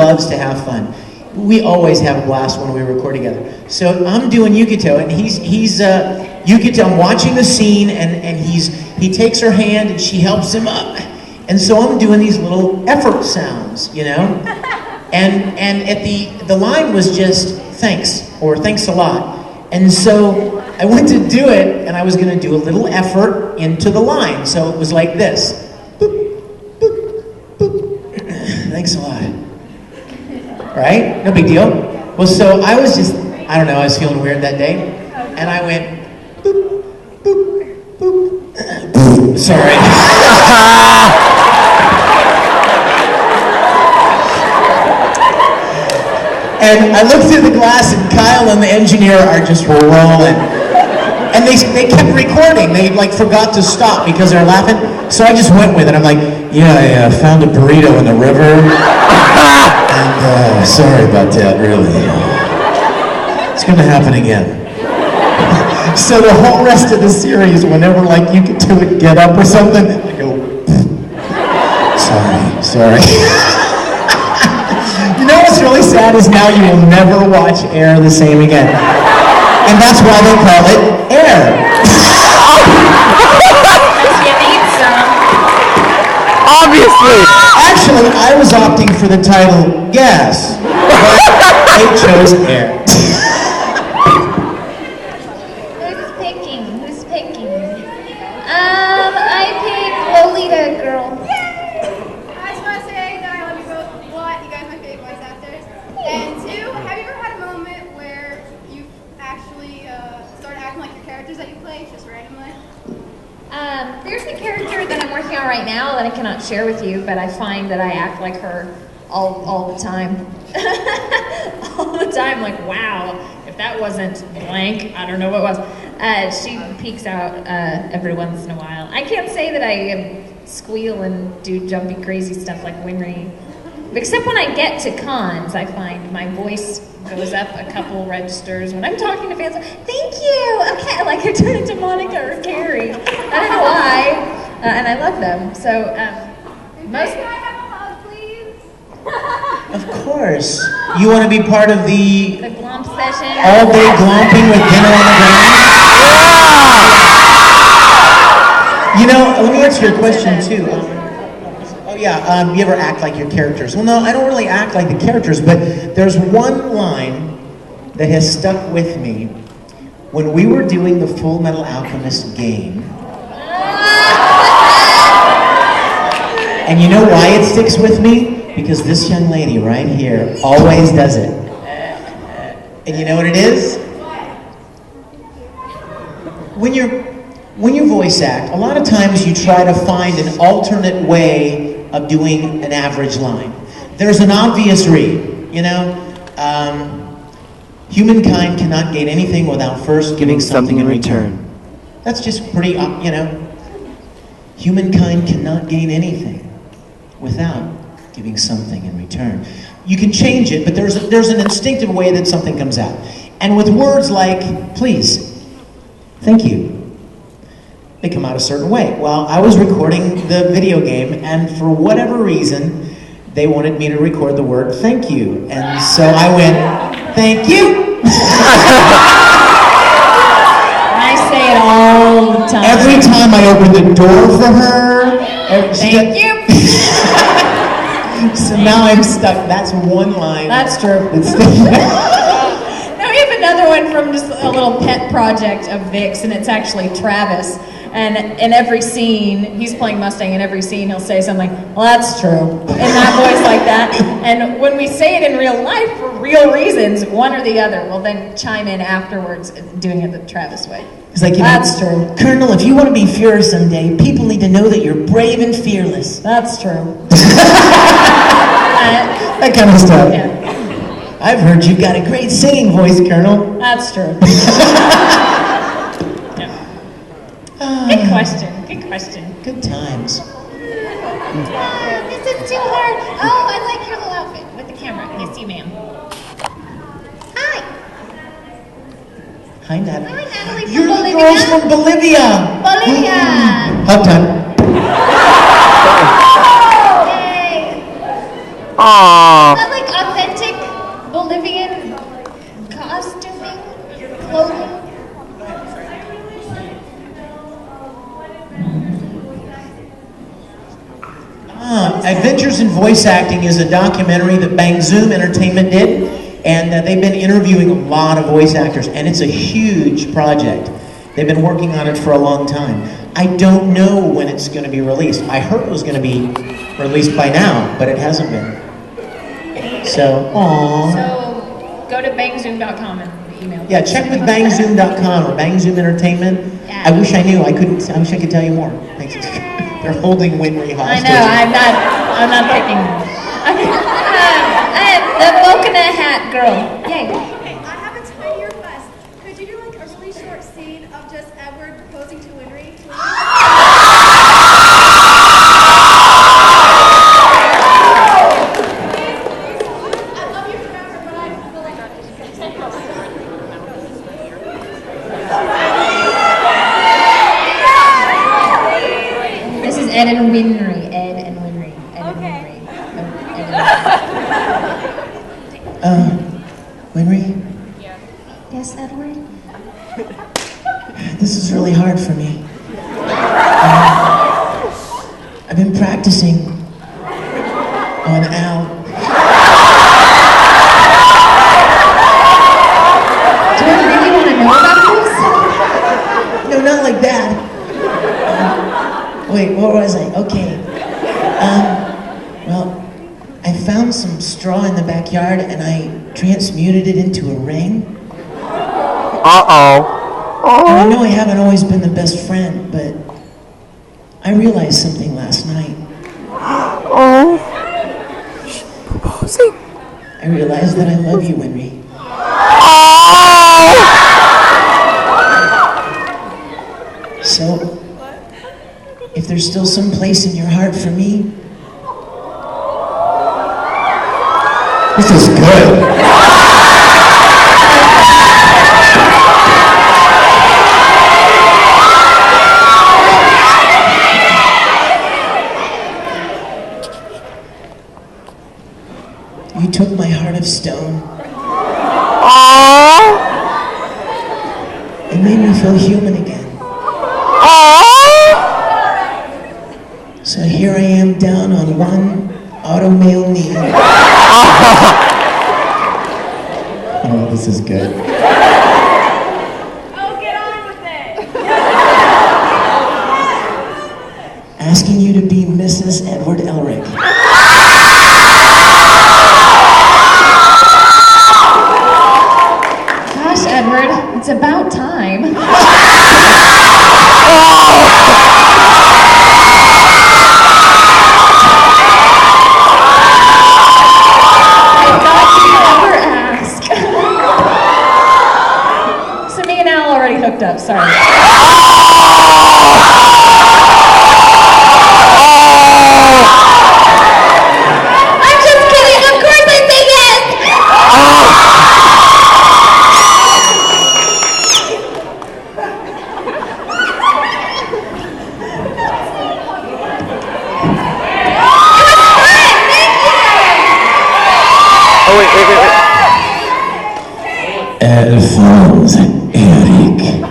loves to have fun. We always have a blast when we record together. So I'm doing Yukito, and he's Yukito. I'm watching the scene, and he takes her hand and she helps him up, and so I'm doing these little effort sounds, you know, and at the line was just thanks or thanks a lot, and so I went to do it, and I was going to do a little effort into the line, so it was like this, boop, boop, boop. Thanks a lot. Right? No big deal. Well, so I was just, I don't know, I was feeling weird that day. And I went, boop, boop, boop, boop. Sorry. And I looked through the glass, and Kyle and the engineer are just rolling. And they kept recording. They like forgot to stop because they're laughing. So I just went with it. I'm like, yeah, I found a burrito in the river. And sorry about that, really. It's gonna happen again. So the whole rest of the series, whenever like you could do it, get up or something, I go, sorry. You know what's really sad is now you will never watch Air the same again. And that's why they call it Air. You need some. Obviously. Actually, I was opting for the title Gas, but they chose Air. Who's picking? I pick Lolita Girl. I just want to say that I love you both a lot. You guys are my favorite voice actors. And two, have you ever had a moment where you actually started acting like your characters that you play, just randomly? There's a character that I'm working on right now that I cannot share with you, but I find that I act like her all the time. All the time, like, wow, if that wasn't blank, I don't know what was. She peeks out every once in a while. I can't say that I squeal and do jumpy, crazy stuff like Winry. Except when I get to cons, I find my voice goes up a couple registers. When I'm talking to fans, thank you, okay, like I turn into Monica or Carrie. I don't know why, and I love them. So, most... Can I have a hug, please? Of course. You want to be part of the glomp session? all-day glomping with dinner on the ground? You know, let me answer your question too. You ever act like your characters? Well, no, I don't really act like the characters, but there's one line that has stuck with me. When we were doing the Full Metal Alchemist game, and you know why it sticks with me? Because this young lady right here always does it. And you know what it is? When you voice act, a lot of times you try to find an alternate way of doing an average line. There's an obvious read, you know? Humankind cannot gain anything without first giving something in return. That's just pretty, you know? Humankind cannot gain anything without giving something in return. You can change it, but there's an instinctive way that something comes out. And with words like, please, thank you, they come out a certain way. Well, I was recording the video game, and for whatever reason, they wanted me to record the word thank you. And so I went, thank you. I say it all the time. Every time I open the door for her, thank you. So now I'm stuck. That's one line. That's true. Now we have another one from just a little pet project of Vic's, and it's actually Travis. And in every scene, he's playing Mustang, in every scene he'll say something, well, that's true, in that voice like that. And when we say it in real life, for real reasons, one or the other will then chime in afterwards, doing it the Travis way. It's like, that's true. Colonel, if you want to be furious someday, people need to know that you're brave and fearless. That's true. That kind of stuff. Yeah. I've heard you've got a great singing voice, Colonel. That's true. Good question. Good times. This is too hard. Oh, I like your little outfit with the camera. Yes, you, ma'am. Hi. Hi, Natalie. Hi, Natalie from You're the Bolivia. girls from Bolivia. Bolivia. Hug time. Yay. Aww. Lovely like authentic Bolivian costuming, clothing? Adventures in Voice Acting is a documentary that Bang Zoom Entertainment did, and they've been interviewing a lot of voice actors, and it's a huge project. They've been working on it for a long time. I don't know when it's going to be released. I heard it was going to be released by now, but it hasn't been. So, aww. So, go to bangzoom.com and email. Yeah, check with bangzoom.com or Bang Zoom Entertainment. Yeah. I wish I knew. I wish I could tell you more. Thanks. They're holding Winry hostage. I know. I'm not picking them. The Volcana hat girl. Yay. Okay, I have a tiny request. Could you do like a really short scene of just Edward proposing to Winry? I love you forever, but I feel like This is Ed and Winry. Ed and Winry. Ed and Okay. Winry. Winry, Yes, Edward? this is really hard for me. I've been practicing on Al. Do I really want to know about this? No, not like that. Wait, what was I? Okay. Well, I found some straw in the backyard and I transmuted it into a ring. Uh-oh. And I know I haven't always been the best friend, but I realized something last night. Oh. She's proposing. I realized that I love you, Winry. Oh. So, if there's still some place in your heart for me, this is good. You took my heart of stone Oh. and made me feel human again. Oh. So here I am down on one automail knee. Oh, this is good. oh, get on with it. Asking you to be Mrs. Edward Elric. Gosh, Edward, it's about time. I thought you'd never ask. So me and Al already hooked up, sorry. I'm just kidding, of course I say yes! Oh, wait. Alphonse Eric.